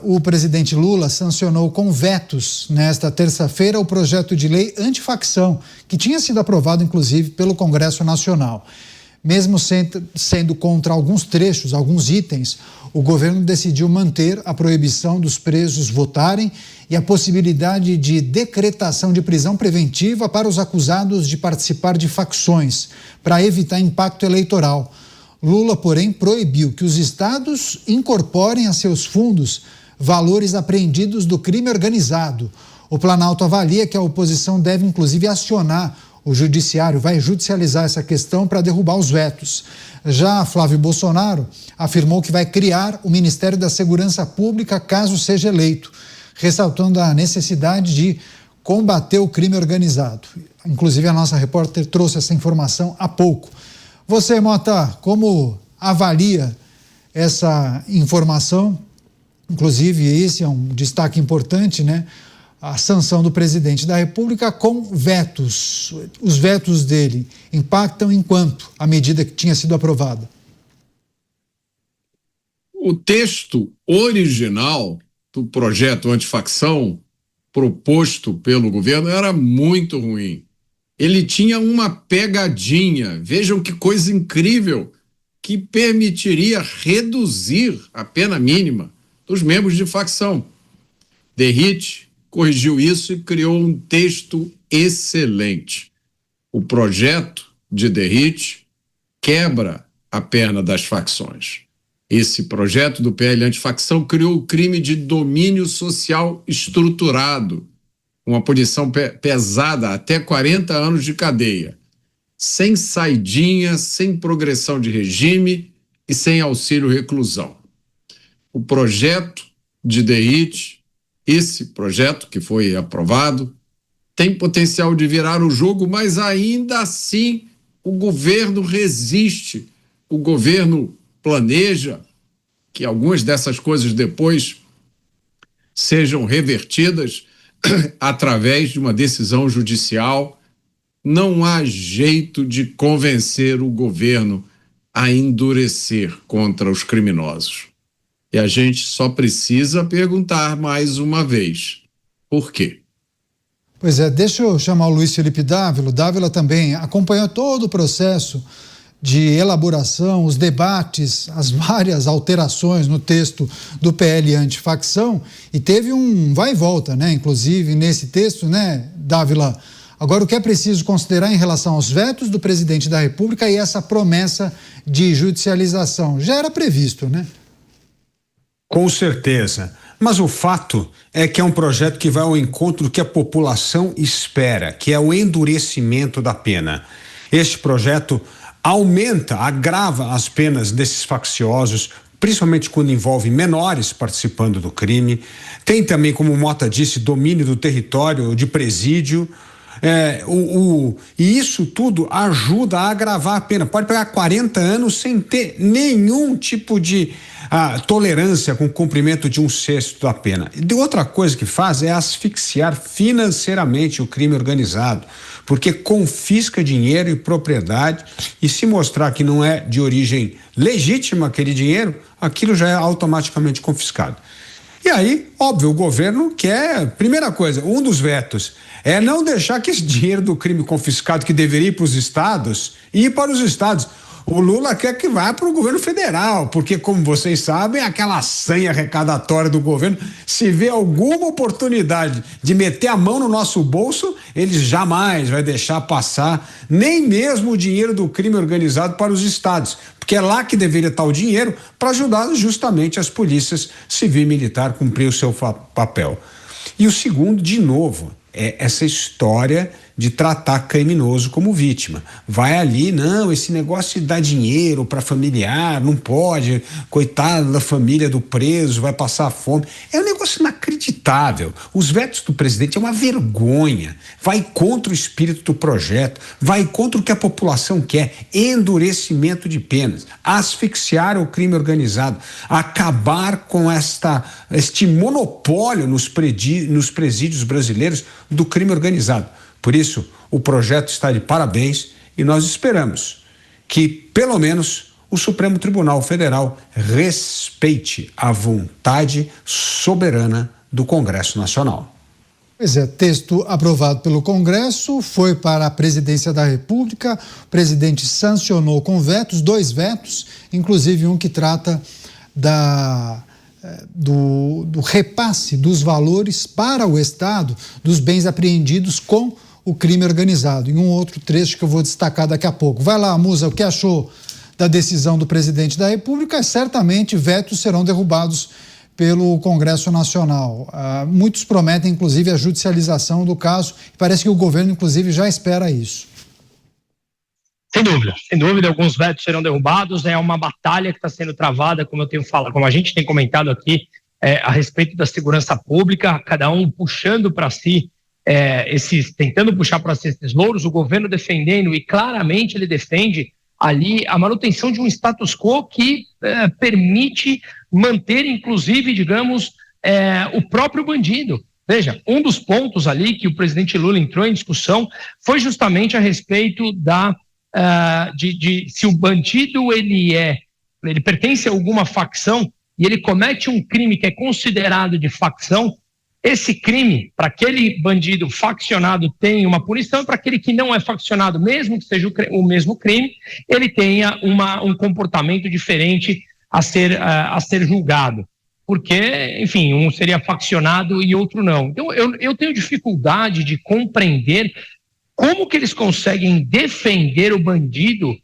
O presidente Lula sancionou com vetos nesta terça-feira o projeto de lei antifacção, que tinha sido aprovado inclusive pelo Congresso Nacional. Mesmo sendo contra alguns trechos, alguns itens, o governo decidiu manter a proibição dos presos votarem e a possibilidade de decretação de prisão preventiva para os acusados de participar de facções, para evitar impacto eleitoral. Lula, porém, proibiu que os estados incorporem a seus fundos valores apreendidos do crime organizado. O Planalto avalia que a oposição deve, inclusive, acionar o judiciário, vai judicializar essa questão para derrubar os vetos. Já Flávio Bolsonaro afirmou que vai criar o Ministério da Segurança Pública caso seja eleito, ressaltando a necessidade de combater o crime organizado. Inclusive, a nossa repórter trouxe essa informação há pouco. Você, Mota, como avalia essa informação? Inclusive, esse é um destaque importante, né? A sanção do presidente da República com vetos. Os vetos dele impactam em quanto a medida que tinha sido aprovada? O texto original do projeto antifacção proposto pelo governo era muito ruim. Ele tinha uma pegadinha, vejam que coisa incrível, que permitiria reduzir a pena mínima dos membros de facção. Derrite corrigiu isso e criou um texto excelente. O projeto de Derrite quebra a perna das facções. Esse projeto do PL antifacção criou o crime de domínio social estruturado, uma punição pesada, até 40 anos de cadeia, sem saidinha, sem progressão de regime e sem auxílio reclusão. O projeto de Derrite, esse projeto que foi aprovado, tem potencial de virar o jogo, mas ainda assim o governo resiste, o governo planeja que algumas dessas coisas depois sejam revertidas através de uma decisão judicial. Não há jeito de convencer o governo a endurecer contra os criminosos. E a gente só precisa perguntar mais uma vez, por quê? Pois é, deixa eu chamar o Luiz Felipe Dávila. O Dávila também acompanhou todo o processo de elaboração, os debates, as várias alterações no texto do PL antifacção, e teve um vai e volta, né? Inclusive nesse texto, né, Dávila? Agora, o que é preciso considerar em relação aos vetos do presidente da República e essa promessa de judicialização? Já era previsto, né? Com certeza. Mas o fato é que é um projeto que vai ao encontro do que a população espera, que é o endurecimento da pena. Este projeto aumenta, agrava as penas desses facciosos, principalmente quando envolve menores participando do crime. Tem também, como o Mota disse, domínio do território de presídio. E isso tudo ajuda a agravar a pena. Pode pegar 40 anos sem ter nenhum tipo de tolerância com o cumprimento de 1/6 da pena. E outra coisa que faz é asfixiar financeiramente o crime organizado, porque confisca dinheiro e propriedade, e se mostrar que não é de origem legítima aquele dinheiro, aquilo já é automaticamente confiscado. E aí, óbvio, o governo quer, primeira coisa, um dos vetos é não deixar que esse dinheiro do crime confiscado, que deveria ir para os estados, ir para os estados. O Lula quer que vá para o governo federal, porque, como vocês sabem, aquela sanha arrecadatória do governo, se vê alguma oportunidade de meter a mão no nosso bolso, ele jamais vai deixar passar nem mesmo o dinheiro do crime organizado para os estados, porque é lá que deveria estar o dinheiro para ajudar justamente as polícias civil e militar a cumprir o seu papel. E o segundo, de novo, é essa história de tratar criminoso como vítima. Vai ali, não, esse negócio de dar dinheiro para familiar, não pode, coitado da família do preso, vai passar fome. É um negócio inacreditável. Os vetos do presidente é uma vergonha. Vai contra o espírito do projeto, vai contra o que a população quer, endurecimento de penas, asfixiar o crime organizado, acabar com este monopólio nos presídios brasileiros do crime organizado. Por isso, o projeto está de parabéns e nós esperamos que, pelo menos, o Supremo Tribunal Federal respeite a vontade soberana do Congresso Nacional. Pois é, texto aprovado pelo Congresso, foi para a Presidência da República, o presidente sancionou com vetos, 2 vetos, inclusive um que trata do repasse dos valores para o Estado dos bens apreendidos com o crime organizado, em um outro trecho que eu vou destacar daqui a pouco. Vai lá, Musa, o que achou da decisão do presidente da República? Certamente vetos serão derrubados pelo Congresso Nacional. Muitos prometem, inclusive, a judicialização do caso. Parece que o governo, inclusive, já espera isso. Sem dúvida, alguns vetos serão derrubados. É uma batalha que está sendo travada, como a gente tem comentado aqui, a respeito da segurança pública, cada um puxando para si tentando puxar para si esses louros, o governo defendendo, e claramente ele defende ali a manutenção de um status quo que permite manter, inclusive, digamos, o próprio bandido. Veja, um dos pontos ali que o presidente Lula entrou em discussão foi justamente a respeito de se o bandido ele pertence a alguma facção e ele comete um crime que é considerado de facção. Esse crime, para aquele bandido faccionado, tem uma punição, para aquele que não é faccionado, mesmo que seja o mesmo crime, ele tenha um comportamento diferente a ser julgado. Porque, enfim, um seria faccionado e outro não. Então, eu tenho dificuldade de compreender como que eles conseguem defender o bandido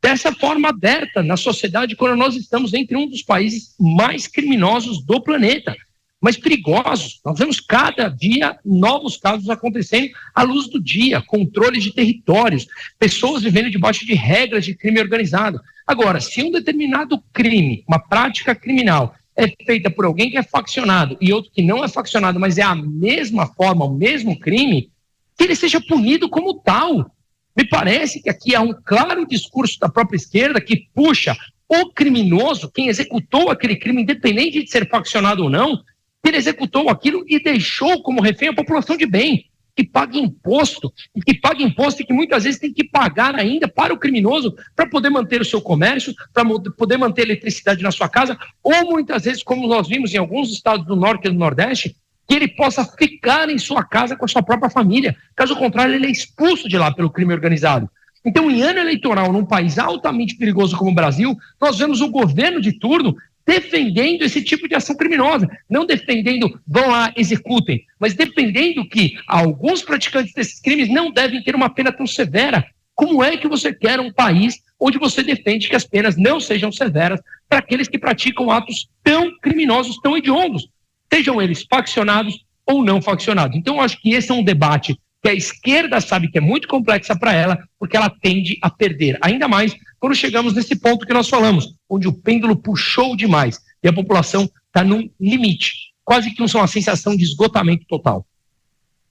dessa forma aberta na sociedade, quando nós estamos entre um dos países mais criminosos do planeta, mas perigosos. Nós vemos cada dia novos casos acontecendo à luz do dia, controle de territórios, pessoas vivendo debaixo de regras de crime organizado. Agora, se um determinado crime, uma prática criminal, é feita por alguém que é faccionado e outro que não é faccionado, mas é a mesma forma, o mesmo crime, que ele seja punido como tal. Me parece que aqui há um claro discurso da própria esquerda que puxa o criminoso, quem executou aquele crime, independente de ser faccionado ou não, ele executou aquilo e deixou como refém a população de bem, que paga imposto, e que muitas vezes tem que pagar ainda para o criminoso para poder manter o seu comércio, para poder manter a eletricidade na sua casa, ou muitas vezes, como nós vimos em alguns estados do Norte e do Nordeste, que ele possa ficar em sua casa com a sua própria família. Caso contrário, ele é expulso de lá pelo crime organizado. Então, em ano eleitoral, num país altamente perigoso como o Brasil, nós vemos o governo de turno defendendo esse tipo de ação criminosa, não defendendo, vão lá, executem, mas defendendo que alguns praticantes desses crimes não devem ter uma pena tão severa. Como é que você quer um país onde você defende que as penas não sejam severas para aqueles que praticam atos tão criminosos, tão hediondos, sejam eles faccionados ou não faccionados? Então, eu acho que esse é um debate que a esquerda sabe que é muito complexa para ela, porque ela tende a perder, ainda mais quando chegamos nesse ponto que nós falamos, onde o pêndulo puxou demais e a população está num limite, quase que uma sensação de esgotamento total.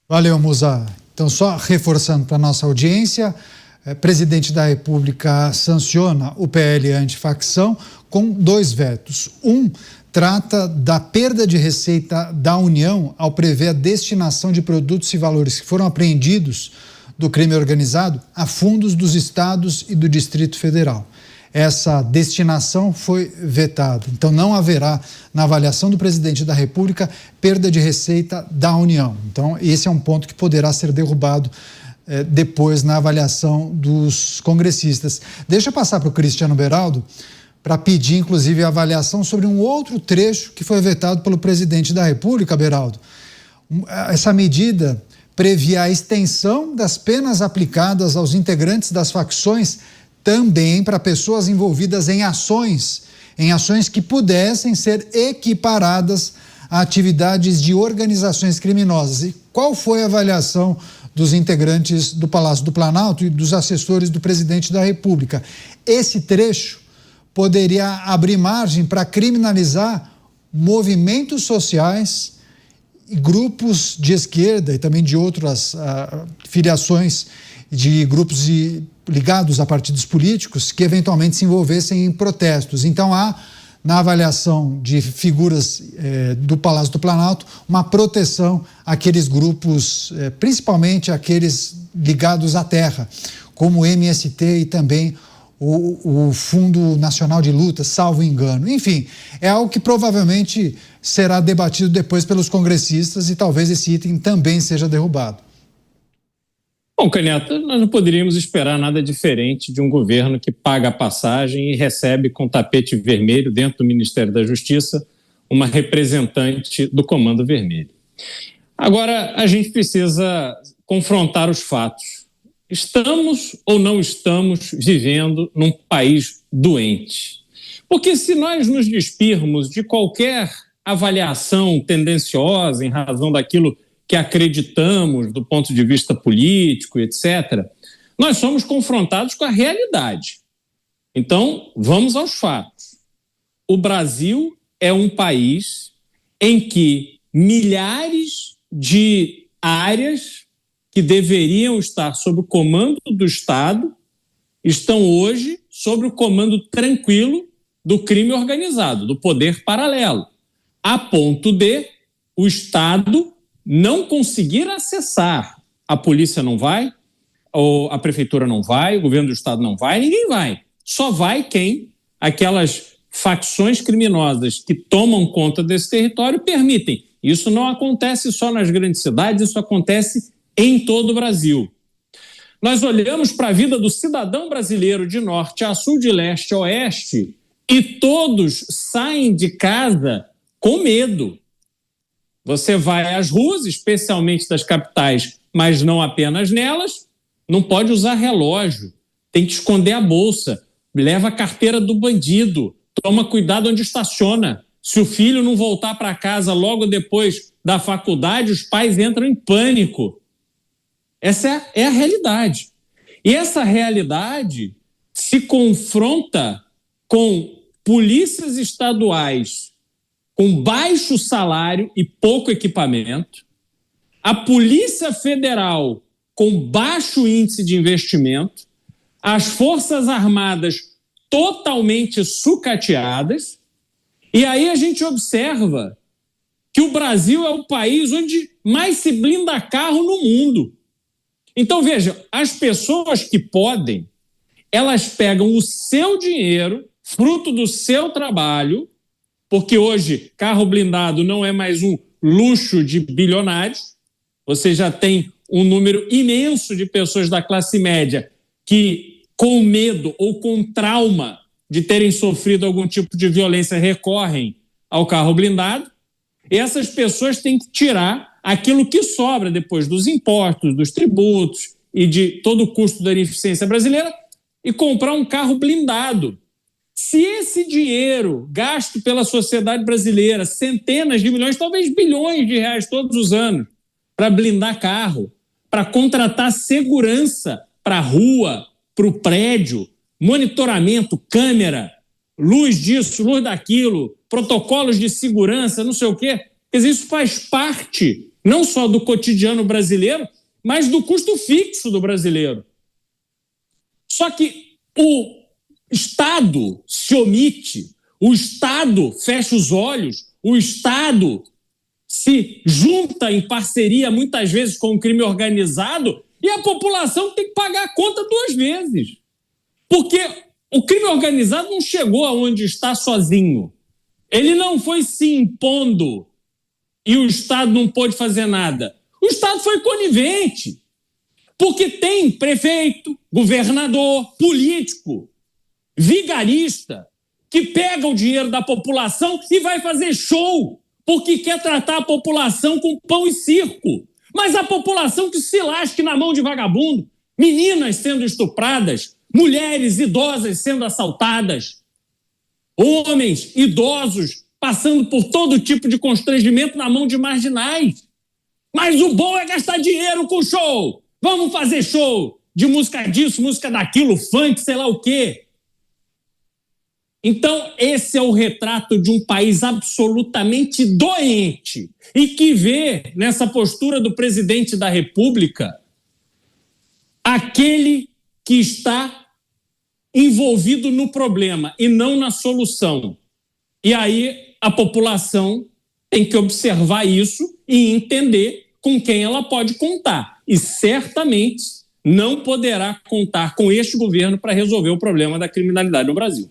Valeu, Musa. Então, só reforçando para a nossa audiência, presidente da República sanciona o PL antifacção com 2 vetos. Um trata da perda de receita da União ao prever a destinação de produtos e valores que foram apreendidos do crime organizado a fundos dos estados e do Distrito Federal. Essa destinação foi vetada. Então, não haverá, na avaliação do presidente da República, perda de receita da União. Então, esse é um ponto que poderá ser derrubado depois na avaliação dos congressistas. Deixa eu passar para o Cristiano Beraldo para pedir, inclusive, a avaliação sobre um outro trecho que foi vetado pelo presidente da República, Beraldo. Essa medida previa a extensão das penas aplicadas aos integrantes das facções também para pessoas envolvidas em ações que pudessem ser equiparadas a atividades de organizações criminosas. E qual foi a avaliação dos integrantes do Palácio do Planalto e dos assessores do presidente da República? Esse trecho poderia abrir margem para criminalizar movimentos sociais e grupos de esquerda e também de outras filiações de grupos ligados a partidos políticos que eventualmente se envolvessem em protestos. Então, há, na avaliação de figuras do Palácio do Planalto, uma proteção àqueles grupos, principalmente aqueles ligados à terra, como o MST e também o Fundo Nacional de Luta, salvo engano. Enfim, é algo que provavelmente será debatido depois pelos congressistas e talvez esse item também seja derrubado. Bom, Caneta, nós não poderíamos esperar nada diferente de um governo que paga a passagem e recebe com tapete vermelho dentro do Ministério da Justiça uma representante do Comando Vermelho. Agora, a gente precisa confrontar os fatos. Estamos ou não estamos vivendo num país doente? Porque se nós nos despirmos de qualquer avaliação tendenciosa em razão daquilo que acreditamos do ponto de vista político, etc., nós somos confrontados com a realidade. Então, vamos aos fatos. O Brasil é um país em que milhares de áreas que deveriam estar sob o comando do Estado estão hoje sob o comando tranquilo do crime organizado, do poder paralelo, a ponto de o Estado não conseguir acessar. A polícia não vai, a prefeitura não vai, o governo do Estado não vai, ninguém vai. Só vai quem aquelas facções criminosas que tomam conta desse território permitem. Isso não acontece só nas grandes cidades, isso acontece em todo o Brasil. Nós olhamos para a vida do cidadão brasileiro de norte a sul, de leste a oeste, e todos saem de casa com medo. Você vai às ruas, especialmente das capitais, mas não apenas nelas, não pode usar relógio, tem que esconder a bolsa, leva a carteira do bandido, toma cuidado onde estaciona. Se o filho não voltar para casa logo depois da faculdade, os pais entram em pânico. Essa é a realidade. E essa realidade se confronta com polícias estaduais com baixo salário e pouco equipamento, a Polícia Federal com baixo índice de investimento, as Forças Armadas totalmente sucateadas, e aí a gente observa que o Brasil é o país onde mais se blinda carro no mundo. Então, veja, as pessoas que podem, elas pegam o seu dinheiro, fruto do seu trabalho, porque hoje carro blindado não é mais um luxo de bilionários, você já tem um número imenso de pessoas da classe média que, com medo ou com trauma de terem sofrido algum tipo de violência, recorrem ao carro blindado. E essas pessoas têm que tirar aquilo que sobra depois dos impostos, dos tributos e de todo o custo da ineficiência brasileira e comprar um carro blindado. Se esse dinheiro gasto pela sociedade brasileira, centenas de milhões, talvez bilhões de reais todos os anos, para blindar carro, para contratar segurança para a rua, para o prédio, monitoramento, câmera, luz disso, luz daquilo, protocolos de segurança, não sei o quê. Quer dizer, isso faz parte não só do cotidiano brasileiro, mas do custo fixo do brasileiro. Só que o Estado se omite, o Estado fecha os olhos, o Estado se junta em parceria muitas vezes com o crime organizado e a população tem que pagar a conta duas vezes. Porque o crime organizado não chegou aonde está sozinho. Ele não foi se impondo e o Estado não pôde fazer nada. O Estado foi conivente, porque tem prefeito, governador, político, vigarista, que pega o dinheiro da população e vai fazer show, porque quer tratar a população com pão e circo. Mas a população que se lasque na mão de vagabundo, meninas sendo estupradas, mulheres idosas sendo assaltadas, homens idosos passando por todo tipo de constrangimento na mão de marginais. Mas o bom é gastar dinheiro com show. Vamos fazer show de música disso, música daquilo, funk, sei lá o quê. Então, esse é o retrato de um país absolutamente doente e que vê nessa postura do presidente da República aquele que está envolvido no problema e não na solução. E aí a população tem que observar isso e entender com quem ela pode contar. E certamente não poderá contar com este governo para resolver o problema da criminalidade no Brasil.